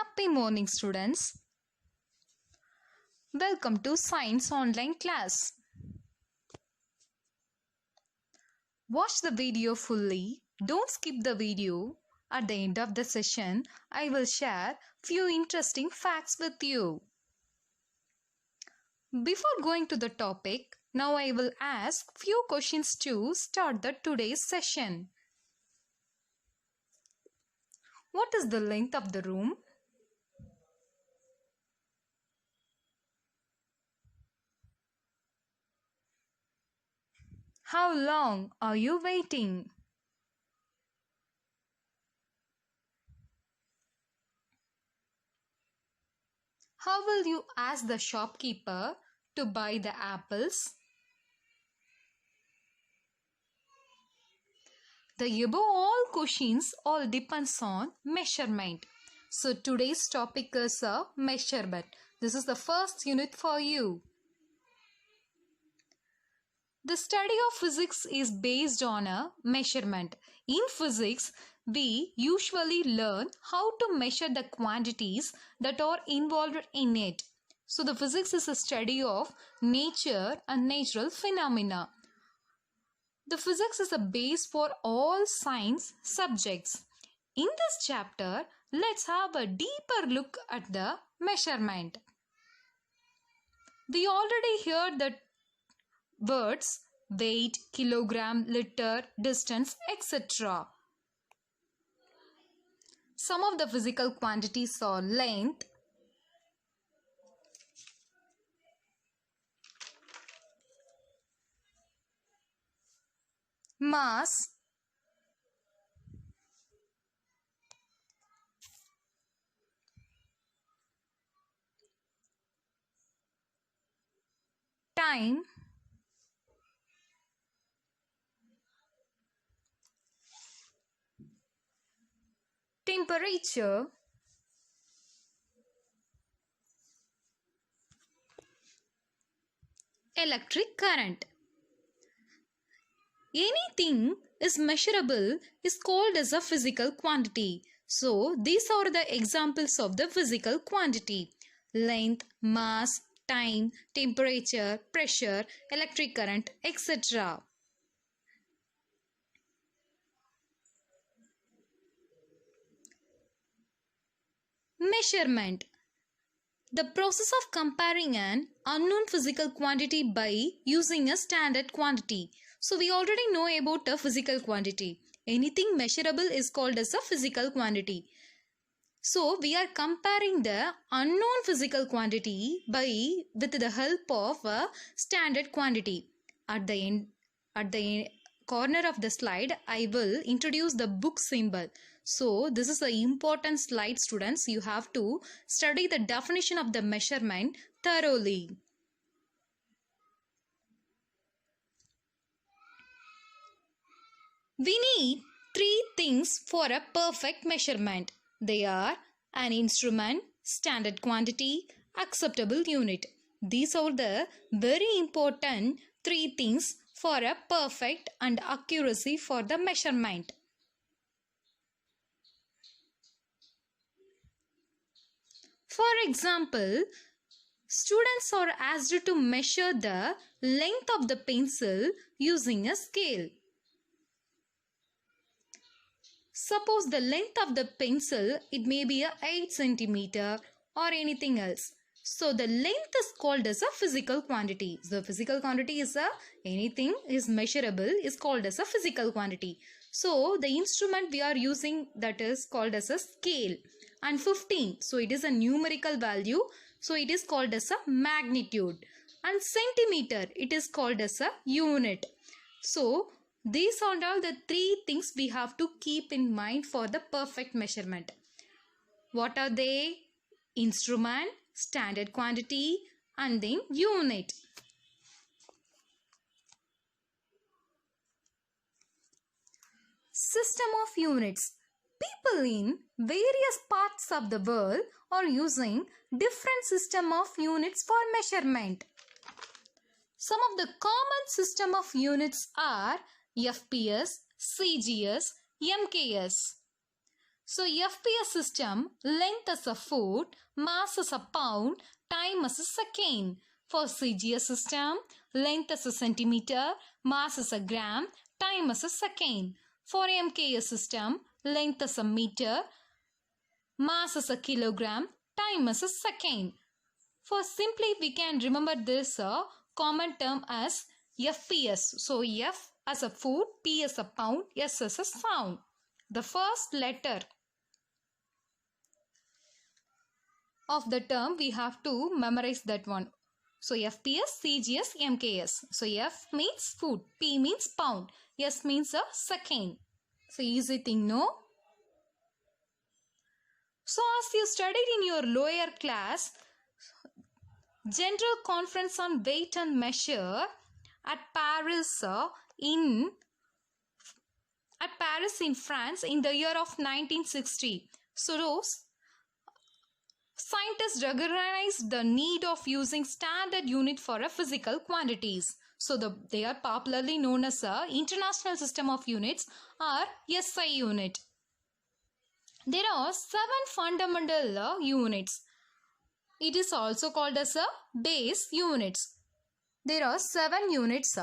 Happy morning, students. Welcome to Science Online class. Watch the video fully. Don't skip the video. At the end of the session, I will share few interesting facts with you. Before going to the topic, now I will ask few questions to start the today's session. What is the length of the room? How long are you waiting? How will you ask the shopkeeper to buy the apples? The above all questions all depends on measurement. So today's topic is a measurement. This is the first unit for you. The study of physics is based on a measurement. In physics, we usually learn how to measure the quantities that are involved in it. So the physics is a study of nature and natural phenomena. The physics is a base for all science subjects. In this chapter, let's have a deeper look at the measurement. We already heard the words weight, kilogram, liter, distance, etc. Some of the physical quantities are length, mass, time, temperature, electric current. Anything is measurable is called as a physical quantity. So these are the examples of the physical quantity: length, mass, time, temperature, pressure, electric current, etc. Measurement. The process of comparing an unknown physical quantity by using a standard quantity. So we already know about a physical quantity. Anything measurable is called as a physical quantity. So we are comparing the unknown physical quantity with the help of a standard quantity. At the corner of the slide, I will introduce the book symbol. So this is an important slide, students. You have to study the definition of the measurement thoroughly. We need three things for a perfect measurement. They are an instrument, standard quantity, acceptable unit. These are the very important three things for a perfect and accuracy for the measurement. For example, students are asked to measure the length of the pencil using a scale. Suppose the length of the pencil, it may be 8 centimeter or anything else. So the length is called as a physical quantity. So physical quantity is anything is measurable is called as a physical quantity. So the instrument we are using, that is called as a scale. And 15, so it is a numerical value. So it is called as a magnitude. And centimeter, it is called as a unit. So these are all the three things we have to keep in mind for the perfect measurement. What are they? Instrument, standard quantity, and then unit. System of units. People in various parts of the world are using different system of units for measurement. Some of the common system of units are FPS, CGS, MKS. So FPS system, length as a foot, mass as a pound, time as a second. For CGS system, length as a centimeter, mass as a gram, time as a second. For MKS system, length as a meter, mass as a kilogram, time as a second. For simply we can remember this common term as FPS. So F as a foot, P as a pound, S as a sound. The first letter of the term we have to memorize that one. So FPS, CGS, MKS. So F means foot, P means pound, S means a second. So easy thing, no? So as you studied in your lower class, General Conference on Weight and Measure at Paris in France in the year of 1960. So those scientists recognized the need of using standard unit for a physical quantities. So they are popularly known as a International System of Units or SI unit. There are 7 fundamental units. It is also called as a base units. There are 7 units: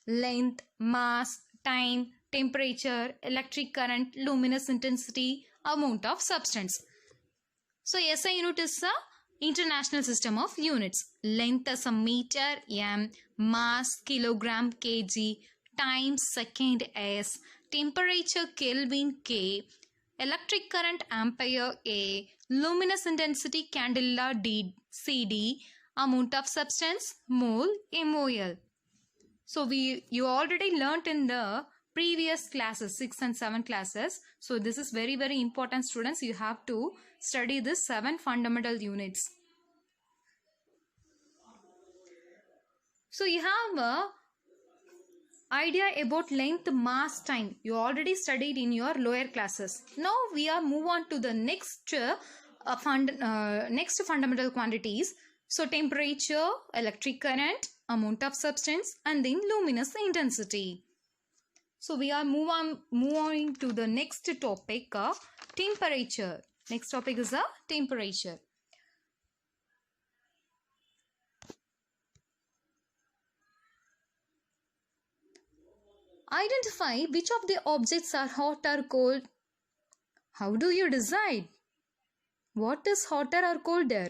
length, mass, time, temperature, electric current, luminous intensity, amount of substance. So SI unit is a International System of Units. Length as a meter, m, mass, kilogram, kg, time, second, s, temperature, Kelvin, k, electric current, ampere, a, luminous intensity, candela, d, cd, amount of substance, mole, mol. So you already learnt in the previous classes, 6 and 7 classes. So this is very, very important, students. You have to study this 7 fundamental units. So you have a idea about length, mass, time. You already studied in your lower classes. Now we are move on to the next fundamental quantities. So temperature, electric current, amount of substance, and then luminous intensity. So we are moving to the next topic, temperature. Next topic is temperature. Identify which of the objects are hot or cold. How do you decide? What is hotter or colder?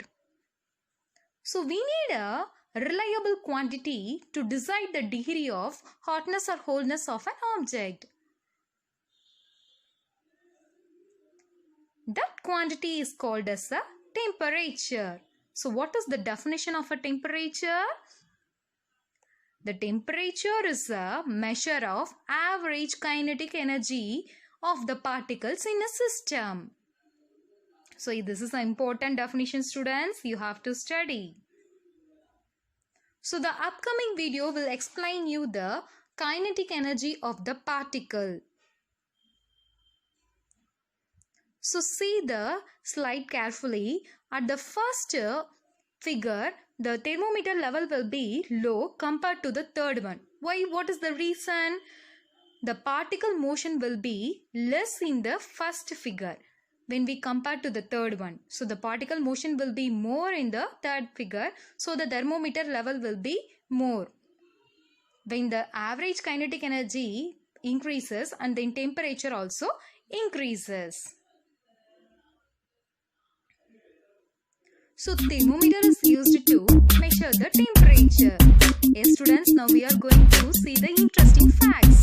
So we need a reliable quantity to decide the degree of hotness or coldness of an object. That quantity is called as a temperature. So what is the definition of a temperature? The temperature is a measure of average kinetic energy of the particles in a system. So this is an important definition, students. You have to study. So the upcoming video will explain you the kinetic energy of the particle. So see the slide carefully. At the first figure, the thermometer level will be low compared to the third one. Why? What is the reason? The particle motion will be less in the first figure when we compare to the third one. So the particle motion will be more in the third figure. So the thermometer level will be more. When the average kinetic energy increases and then temperature also increases. So thermometer is used to measure the temperature. Yes, students, now we are going to see the interesting facts.